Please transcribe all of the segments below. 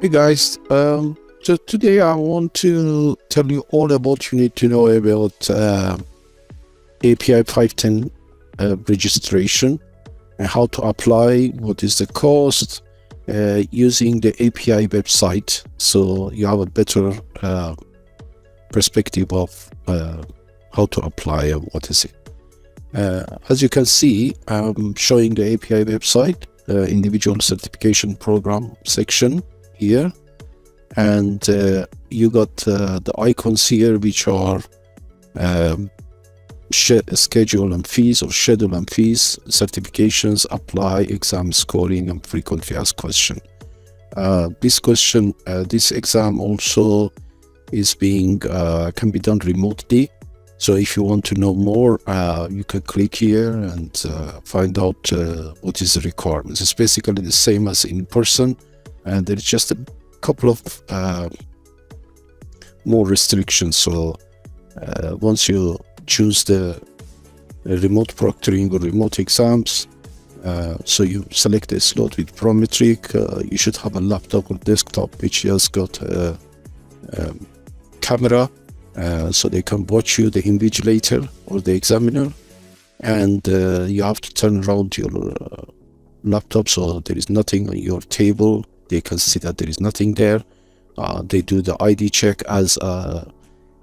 Hey guys, so today I want to tell you all about you need to know about API 510 registration and how to apply, what is the cost, using the API website, so you have a better perspective of how to apply and what is it. As you can see, I'm showing the API website, individual certification program section here, and you got the icons here which are schedule and fees or schedule and fees, certifications, apply, exam scoring, and frequently asked question. This exam also is being can be done remotely. So if you want to know more, you can click here and find out what is the requirements. It's basically the same as in person, and there's just a couple of more restrictions. So once you choose the remote proctoring or remote exams, so you select a slot with Prometric, you should have a laptop or desktop which has got a camera, so they can watch you, the invigilator or the examiner, and you have to turn around your laptop so there is nothing on your table. They can see that there is nothing there. They do the ID check as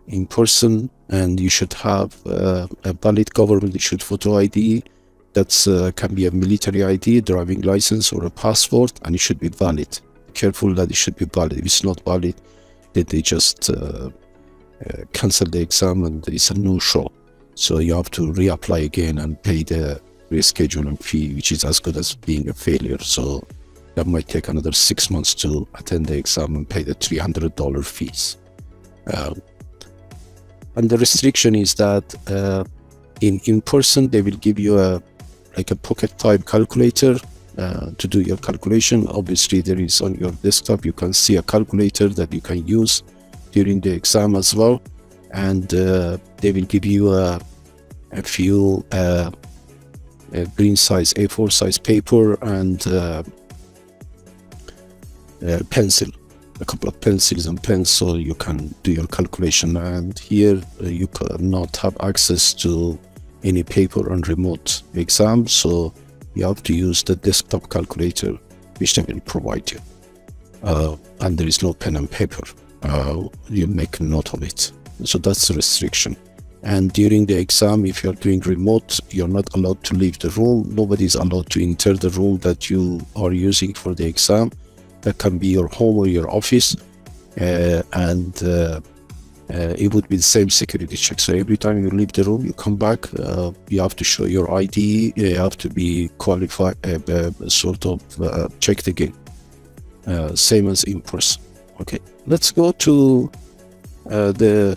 in person, and you should have a valid government issued photo ID. That's can be a military ID, driving license, or a passport, and it should be valid. Careful that it should be valid. If it's not valid, then they just cancel the exam and it's a no-show. So you have to reapply again and pay the rescheduling fee, which is as good as being a failure. So that might take another 6 months to attend the exam and pay the $300 fees. And the restriction is that in person they will give you a pocket type calculator to do your calculation. Obviously there is on your desktop, you can see a calculator that you can use during the exam as well, and they will give you a few green size A4 size paper and pencil, a couple of pencils and pens, so you can do your calculation. And here you cannot have access to any paper on remote exam, so you have to use the desktop calculator which they will provide you, and there is no pen and paper. You make a note of it. So that's the restriction. And during the exam, if you're doing remote, you're not allowed to leave the room. Nobody is allowed to enter the room that you are using for the exam. That can be your home or your office, and it would be the same security check. So every time you leave the room, you come back, you have to show your ID, you have to be qualified, checked again, same as in person. Okay, let's go to the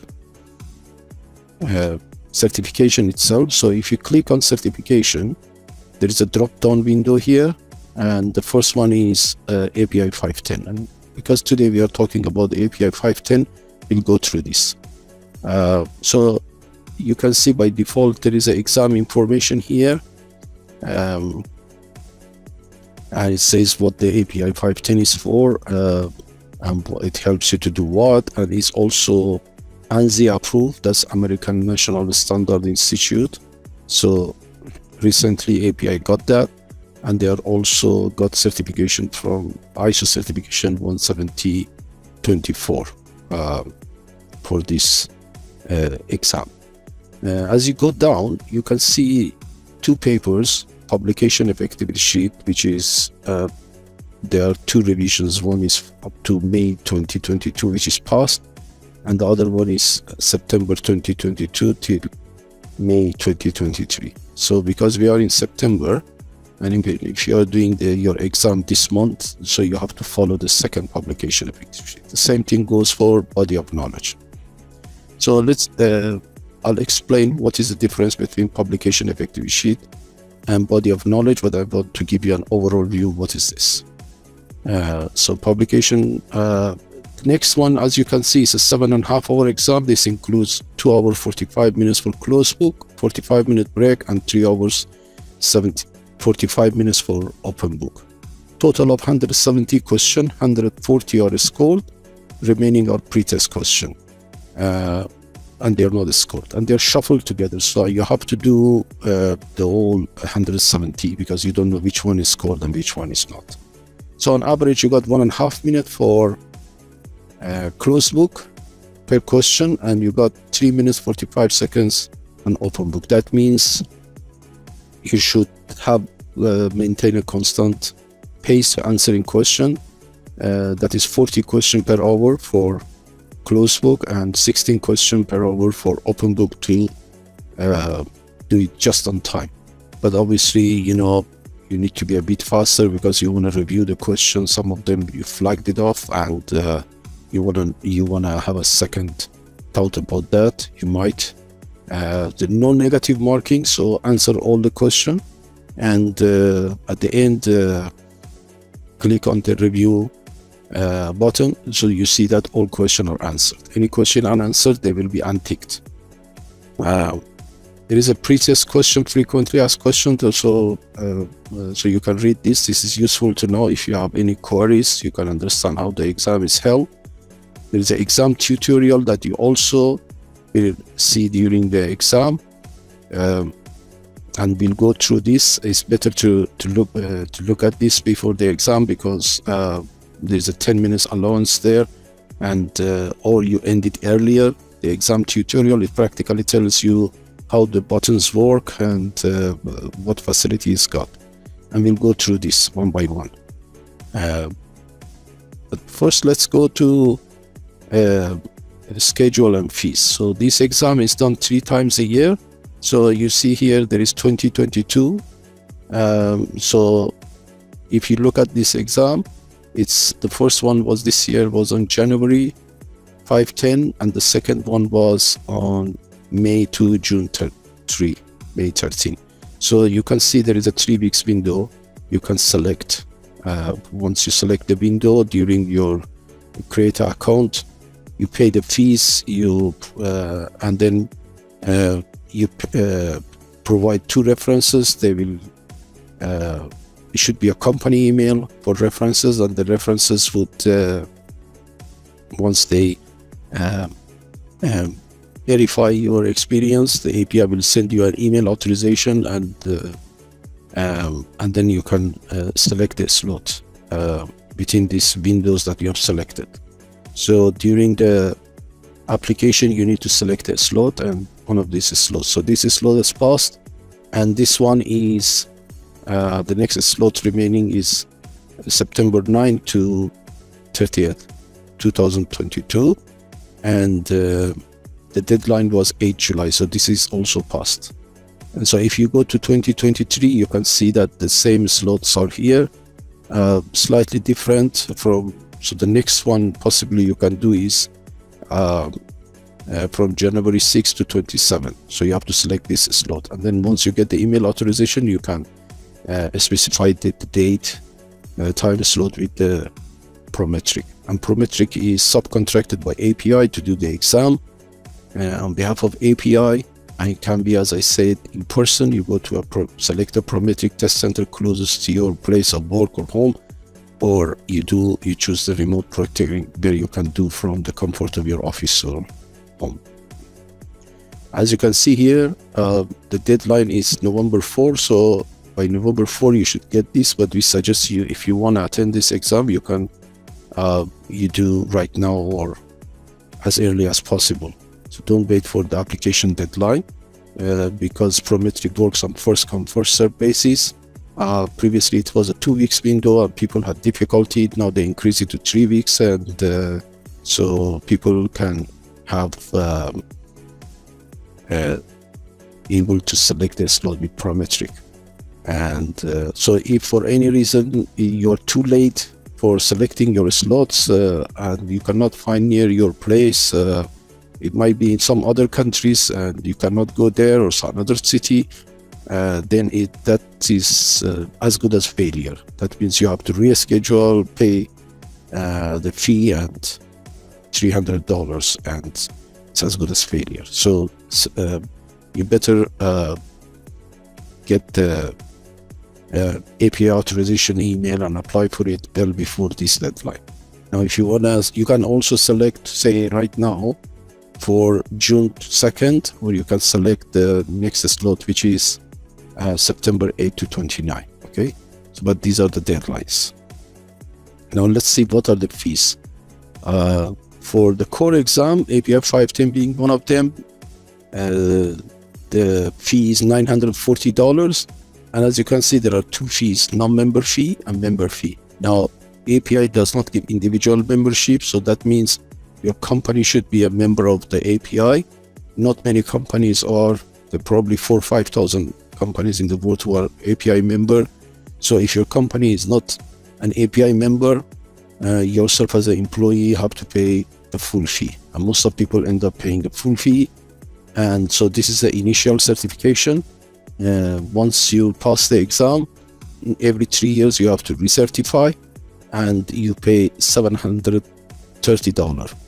certification itself. So if you click on certification, there is a drop-down window here, and the first one is API 510. And because today we are talking about the API 510, we'll go through this. So you can see by default there is an exam information here, and it says what the API 510 is for, and it helps you to do what, and it's also ANSI approved. That's American National Standard Institute. So recently API got that, and they are also got certification from ISO certification 17024 for this exam. As you go down, you can see two papers, publication effectivity sheet, which is there are two revisions. One is up to May 2022, which is passed, and the other one is September 2022 till May 2023. So because we are in September, and if you are doing your exam this month, so you have to follow the second publication effective sheet. The same thing goes for body of knowledge. So I'll explain what is the difference between publication effective sheet and body of knowledge, but I want to give you an overall view. What is this? So publication, next one, as you can see, is a 7.5 hour exam. This includes 2 hours 45 minutes for closed book, 45-minute break, and 3 hours 45 minutes for open book. Total of 170 question, 140 are scored, remaining are pre-test question. And they're not scored, and they're shuffled together. So you have to do the whole 170 because you don't know which one is scored and which one is not. So on average, you got 1.5 minutes for closed book per question, and you got 3 minutes 45 seconds on open book. That means you should have maintain a constant pace answering question. That is 40 questions per hour for closed book and 16 questions per hour for open book to do it just on time. But obviously, you need to be a bit faster because you want to review the questions. Some of them you flagged it off, and you wanna have a second thought about that. You might the no negative marking, so answer all the question, and at the end click on the review button, so you see that all questions are answered. Any question unanswered, they will be unticked. There is a pre-test question, frequently asked questions also, so you can read this. This is useful to know if you have any queries. You can understand how the exam is held. There is an exam tutorial that you also will see during the exam, and we'll go through this. It's better to look at this before the exam because there's a 10 minutes allowance there, and or you end it earlier. The exam tutorial, it practically tells you how the buttons work and what facility it's got, and we'll go through this one by one. But first, let's go to schedule and fees. So this exam is done 3 times a year. So you see here there is 2022. So if you look at this exam, it's the first one was this year was on January 5-10, and the second one was on May to June 3, May 13. So you can see there is a 3 weeks window. You can select. Once you select the window during your create an account, you pay the fees. And then you provide 2 references. They will. It should be a company email for references, and the references would once they verify your experience, the API will send you an email authorization, and then you can select a slot between these windows that you have selected. So during the application, you need to select a slot, and one of these slots. So this slot is passed, and this one is the next slot remaining is September 9 to 30th, 2022, and the deadline was 8 July, so this is also passed. And so if you go to 2023, you can see that the same slots are here, slightly different from, so the next one possibly you can do is from January 6 to 27. So you have to select this slot, and then once you get the email authorization, you can specify the date, time slot with the Prometric. And Prometric is subcontracted by API to do the exam on behalf of API, and it can be, as I said, in person. You go to select a Prometric test center closest to your place of work or home, or you choose the remote projecting where you can do from the comfort of your office or home. As you can see here, the deadline is November 4, so by November 4 you should get this, but we suggest you, if you want to attend this exam, you can you do right now or as early as possible. So don't wait for the application deadline, because Prometric works on first come first serve basis. Previously it was a 2 weeks window and people had difficulty. Now they increase it to 3 weeks, and so people can have able to select a slot with Prometric. And so if for any reason you're too late for selecting your slots and you cannot find near your place, it might be in some other countries and you cannot go there, or some other city, then that is as good as failure. That means you have to reschedule, pay the fee and $300, and it's as good as failure. So you better get the API authorization email and apply for it well before this deadline. Now, if you wanna, you can also select, say right now, for June 2nd, or you can select the next slot, which is September 8 to 29. Okay, so, but these are the deadlines. Now let's see what are the fees. For the core exam, API 510 being one of them, the fee is $940. And as you can see, there are two fees, non-member fee and member fee. Now, API does not give individual membership, so that means your company should be a member of the API. Not many companies are. There are probably 4,000 or 5,000 companies in the world who are API member. So if your company is not an API member, yourself as an employee have to pay the full fee. And most of people end up paying the full fee. And so this is the initial certification. Once you pass the exam, every 3 years you have to recertify, and you pay $730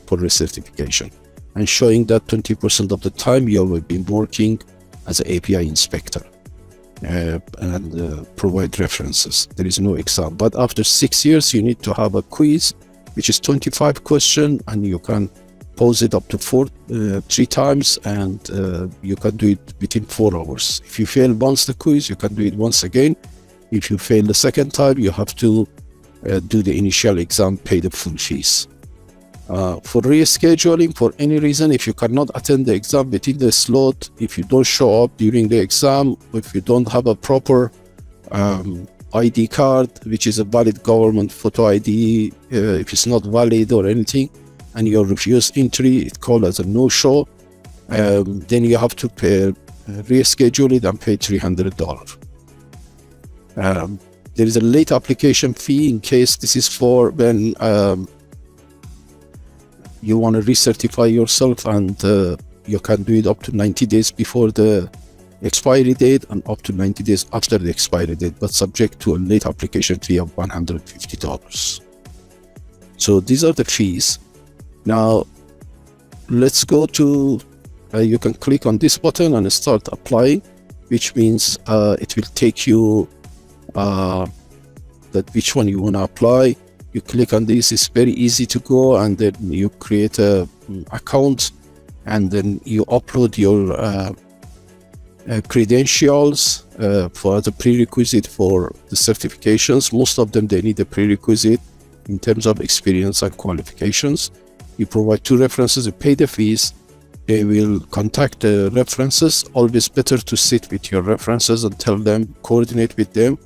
for recertification, and showing that 20% of the time you have been working as an API inspector, and provide references. There is no exam, but after 6 years you need to have a quiz, which is 25 questions, and you can pose it up to 3 times, and you can do it within 4 hours. If you fail once the quiz, you can do it once again. If you fail the second time, you have to do the initial exam, pay the full fees. For rescheduling, for any reason, if you cannot attend the exam within the slot, if you don't show up during the exam, if you don't have a proper ID card, which is a valid government photo ID, if it's not valid or anything, and you refuse entry, it's called as a no-show, then you have to pay, reschedule it and pay $300. There is a late application fee in case this is for when you want to recertify yourself, and you can do it up to 90 days before the expiry date and up to 90 days after the expiry date, but subject to a late application fee of $150. So these are the fees. Now let's go to, you can click on this button and start applying, which means it will take you that which one you want to apply. You click on this, it's very easy to go, and then you create a account, and then you upload your credentials for the prerequisite for the certifications. Most of them, they need a prerequisite in terms of experience and qualifications. You provide 2 references, you pay the fees, they will contact the references. Always better to sit with your references and tell them, coordinate with them,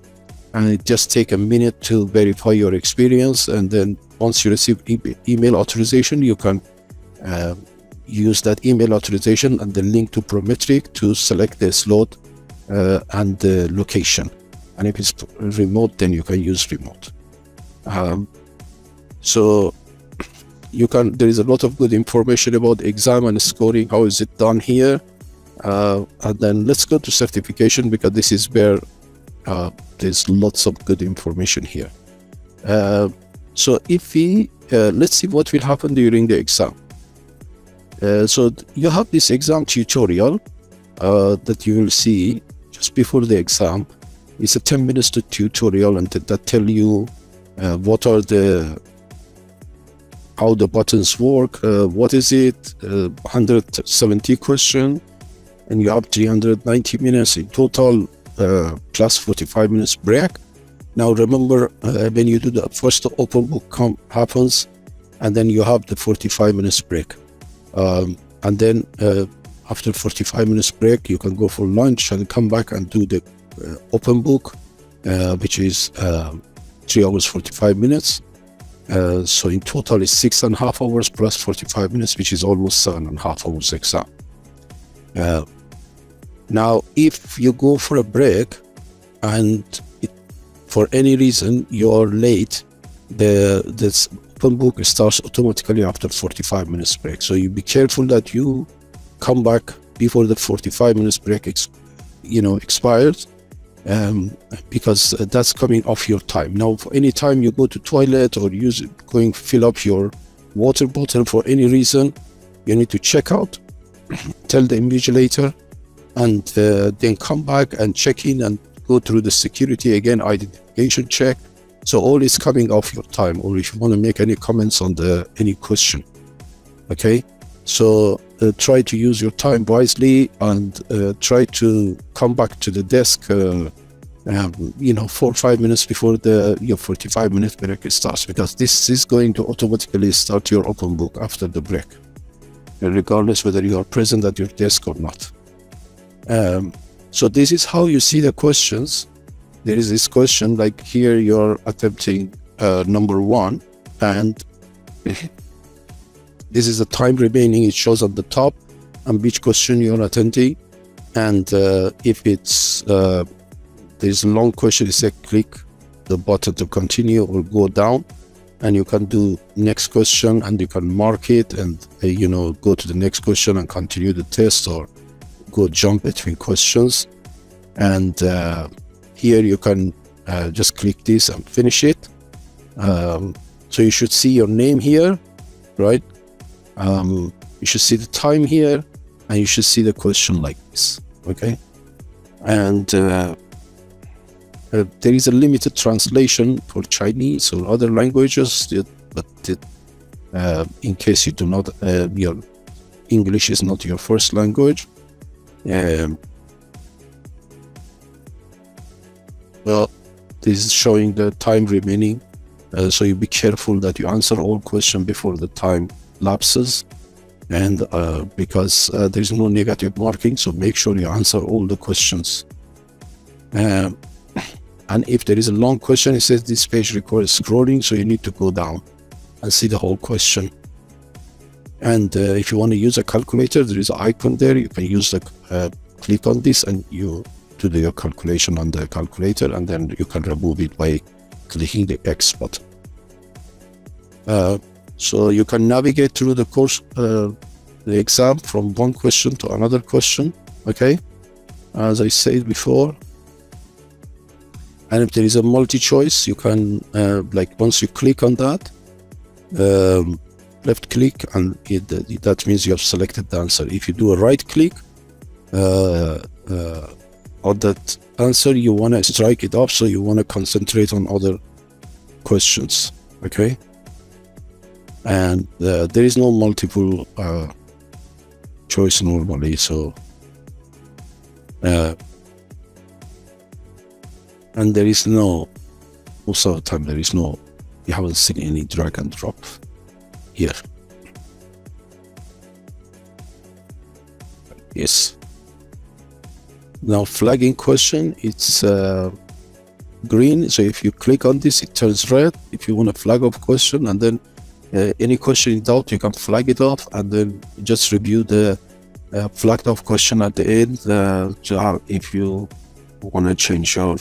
and it just take a minute to verify your experience. And then once you receive email authorization, you can use that email authorization and the link to Prometric to select the slot and the location. And if it's remote, then you can use remote. So you can, there is a lot of good information about exam and scoring, how is it done here. And then let's go to certification, because this is where there's lots of good information here. So if we, let's see what will happen during the exam. So you have this exam tutorial that you will see just before the exam. It's a 10 minutes tutorial, and that tell you what are the, how the buttons work, what is it, 170 question, and you have 390 minutes in total, plus 45 minutes break. Now remember, when you do the first open book happens, and then you have the 45 minutes break, and then after 45 minutes break, you can go for lunch and come back and do the open book, which is 3 hours 45 minutes. So in total it's 6.5 hours plus 45 minutes, which is almost 7.5 hours exam. Now if you go for a break and for any reason you're late, this open book starts automatically after 45 minutes break. So you be careful that you come back before the 45 minutes break expires, because that's coming off your time. Now for any time you go to toilet or fill up your water bottle for any reason, you need to check out, tell the invigilator, and then come back and check in and go through the security again, identification check. So all is coming off your time, or if you want to make any comments on any question. Okay, so try to use your time wisely, and try to come back to the desk 4 or 5 minutes before your 45-minute break starts, because this is going to automatically start your open book after the break, regardless whether you are present at your desk or not. So this is how you see the questions. There is this question, like here you're attempting number 1, and this is the time remaining. It shows at the top and which question you're attempting, and if it's there's a long question, you say click the button to continue or go down, and you can do next question, and you can mark it and go to the next question and continue the test, or go jump between questions. And here you can just click this and finish it. So you should see your name here, right? You should see the time here, and you should see the question like this. Okay, and there is a limited translation for Chinese or other languages, but in case you do not, your English is not your first language. Well, this is showing the time remaining, so you be careful that you answer all questions before the time lapses, and because there is no negative marking, so make sure you answer all the questions. And if there is a long question, it says this page requires scrolling, so you need to go down and see the whole question. And if you want to use a calculator, there is an icon there. You can use click on this, and you do your calculation on the calculator, and then you can remove it by clicking the X button. So you can navigate through the course, the exam, from one question to another question. Okay, as I said before. And if there is a multi-choice, you can, once you click on that, left click, and that means you have selected the answer. If you do a right click on that answer, you want to strike it off, so you want to concentrate on other questions. Okay, and there is no multiple choice normally, so and there is no, most of the time there is no, you haven't seen any drag and drop here. Yes. Now flagging question, it's green, so if you click on this, it turns red. If you want to flag off question, and then any question in doubt, you can flag it off, and then just review the flagged off question at the end if you want to change your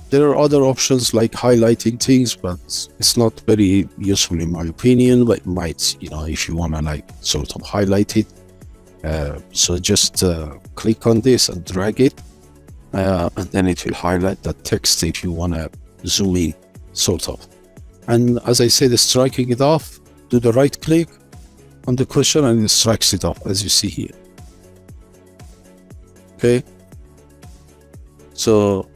there are other options like highlighting things, but it's not very useful in my opinion. But it might, if you want to sort of highlight it, so just click on this and drag it, and then it will highlight that text if you want to zoom in, sort of. And as I said, striking it off, do the right click on the question, and it strikes it off, as you see here. Okay, so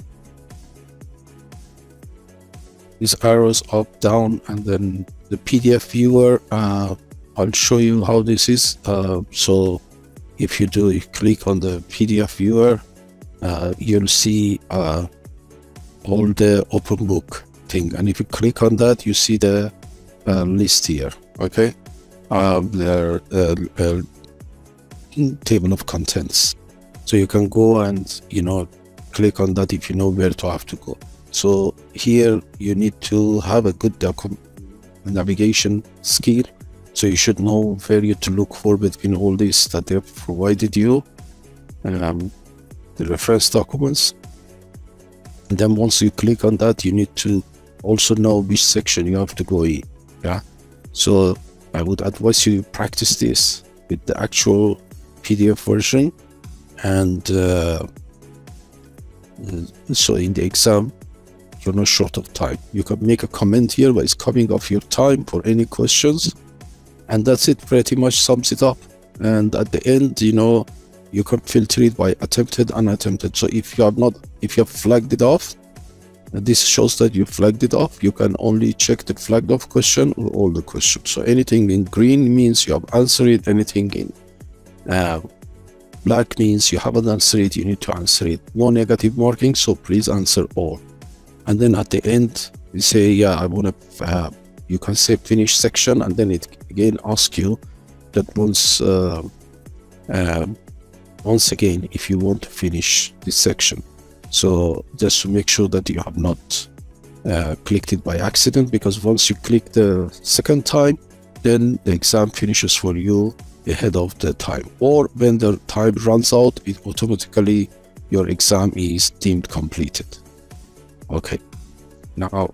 these arrows up, down, and then the PDF viewer, I'll show you how this is. So if you click on the PDF viewer, you'll see all the open book thing, and if you click on that, you see the list here. Okay, their table of contents, so you can go and click on that if you know where to have to go. So here you need to have a good navigation skill, so you should know where you to look for between all this that they've provided you, the reference documents. And then once you click on that, you need to also know which section you have to go in. Yeah, so I would advise you practice this with the actual PDF version, and so in the exam you're not short of time. You can make a comment here, but it's coming off your time for any questions, and that's it. Pretty much sums it up. And at the end, you can filter it by attempted, unattempted. So if you have flagged it off, this shows that you flagged it off. You can only check the flagged off question or all the questions. So anything in green means you have answered it. Anything in black means you haven't answered it. You need to answer it. No negative marking, so please answer all. And then at the end, you say, yeah, I want to, you can say finish section, and then it again asks you that once again, if you want to finish this section. So just to make sure that you have not clicked it by accident, because once you click the second time, then the exam finishes for you ahead of the time, or when the time runs out, it automatically, your exam is deemed completed. Okay, now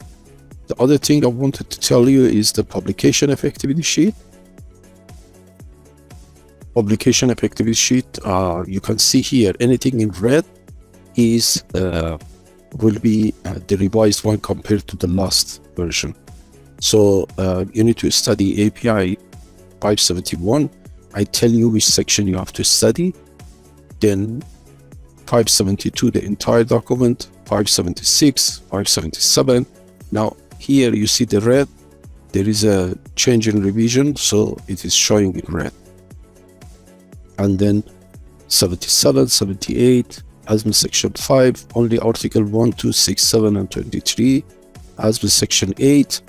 the other thing I wanted to tell you is the publication effectivity sheet. Publication effectivity sheet, you can see here anything in red is will be the revised one compared to the last version. So you need to study API 571. I tell you which section you have to study, then 572 the entire document, 576, 577. Now here you see the red, there is a change in revision, so it is showing in red. And then 77, 78, ASME section 5, only article 1, 2, 6, 7, and 23. ASME section 8,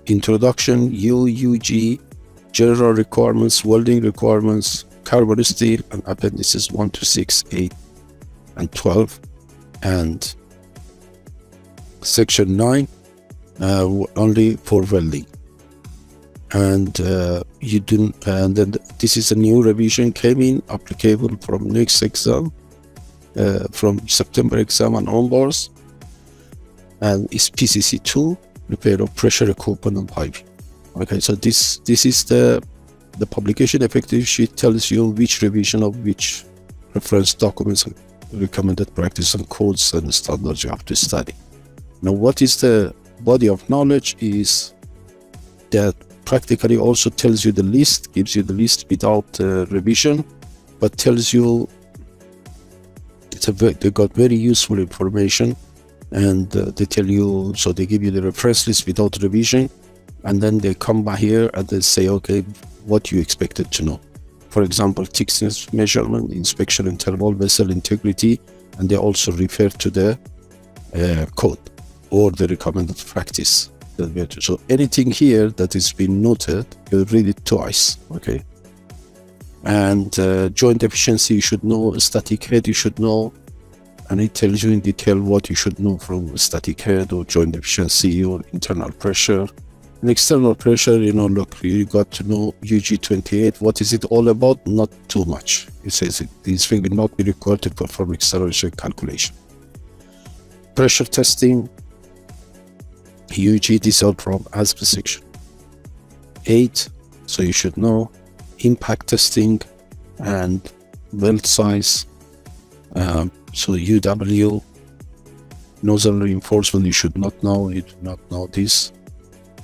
introduction, UG, general requirements, welding requirements, carbon steel, and appendices 1 to 6, 8, and 12. And section 9, only for welding. And you didn't, and then this is a new revision came in, applicable from next exam, from September exam and onwards, and it's PCC2, repair of pressure recoupment and piping. Okay, so this is the publication effective sheet, tells you which revision of which reference documents and recommended practice and codes and standards you have to study. Now, what is the body of knowledge is that practically also tells you the list, gives you the list without revision, but tells you they got very useful information, and they tell you, so they give you the reference list without revision, and then they come by here and they say, okay, what you expected to know. For example, thickness measurement, inspection interval, vessel integrity, and they also refer to the code or the recommended practice. So anything here that is being noted, you read it twice, okay? And joint efficiency, you should know. Static head, you should know. And it tells you in detail what you should know from static head or joint efficiency or internal pressure. And external pressure, you know, look, you got to know UG28. What is it all about? Not too much. It says these things will not be required to perform acceleration calculation. Pressure testing, UG diesel from ASPE section 8, so you should know. Impact testing and weld size, so UW. Nozzle reinforcement, you should not know, you do not know this,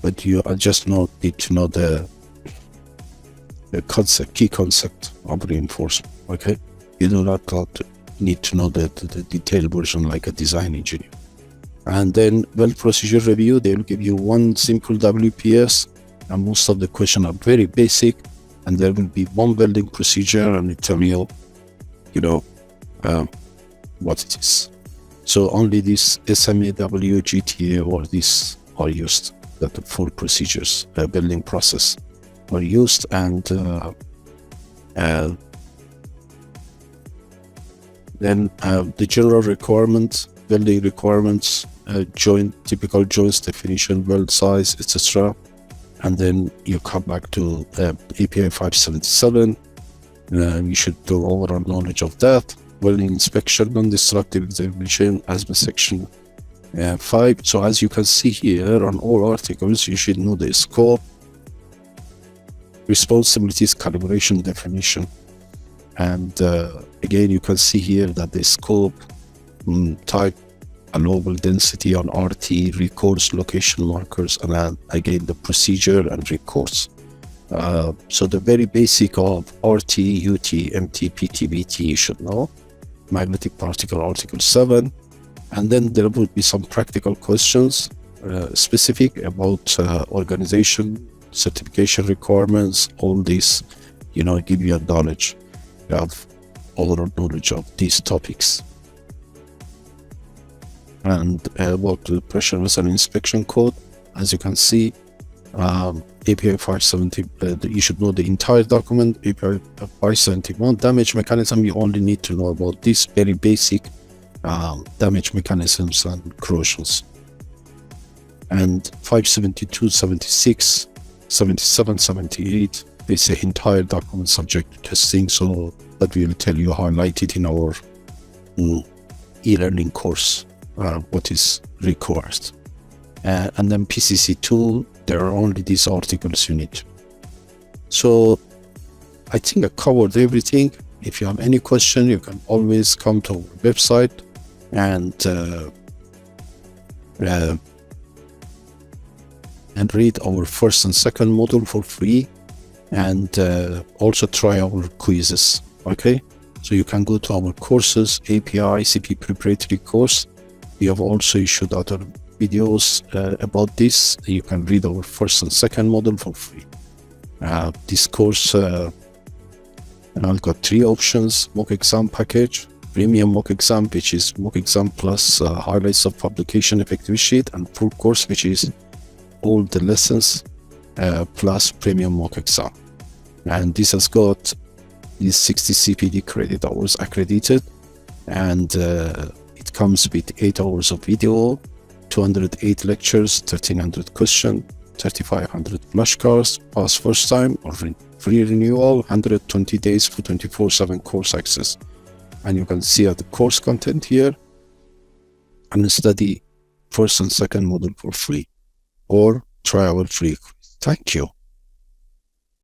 but you just need to know the concept, key concept of reinforcement, okay? You do not need to know the detailed version like a design engineer. And then weld procedure review, they will give you one simple WPS, and most of the questions are very basic, and there will be one welding procedure, and it tell you, you know, what it is. So only this SMA, W, GTA, or this are used, that the full procedures, building process are used, and then the general requirements, welding requirements, joint, typical joints definition, weld size, etc. And then you come back to API 577. You should do overall knowledge of that. Welding inspection, non-destructive examination, ASME section 5. So as you can see here on all articles, you should know the scope, responsibilities, calibration, definition. And again, you can see here that the scope, type, allowable density on RT, records, location markers, and again the procedure and records. So the very basic of RT, UT, MT, PT, BT you should know. Magnetic particle, Article 7. And then there will be some practical questions specific about organization, certification requirements, all this, give you a knowledge. You have overall knowledge of these topics. And about the pressure vessel inspection code, as you can see, API 570, you should know the entire document. API 571 damage mechanism, you only need to know about this very basic damage mechanisms and corrosions. And 572, 76, 77, 78, this entire document subject to testing, so that we will tell you highlighted in our e-learning course what is required. And then PCC2, there are only these articles you need. So I think I covered everything. If you have any question, you can always come to our website and read our first and second module for free, and also try our quizzes. Okay, so you can go to our courses, API ICP preparatory course. We have also issued other videos about this. You can read our first and second module for free. This course I've got 3 options: mock exam package, premium mock exam, which is mock exam plus highlights of publication effective sheet, and full course, which is all the lessons plus premium mock exam. And this has got these 60 CPD credit hours accredited, and it comes with 8 hours of video, 208 lectures, 1300 questions, 3500 flashcards, pass first time or free renewal, 120 days for 24/7 course access. And you can see the course content here, and study first and second module for free, or try our free quiz. Thank you.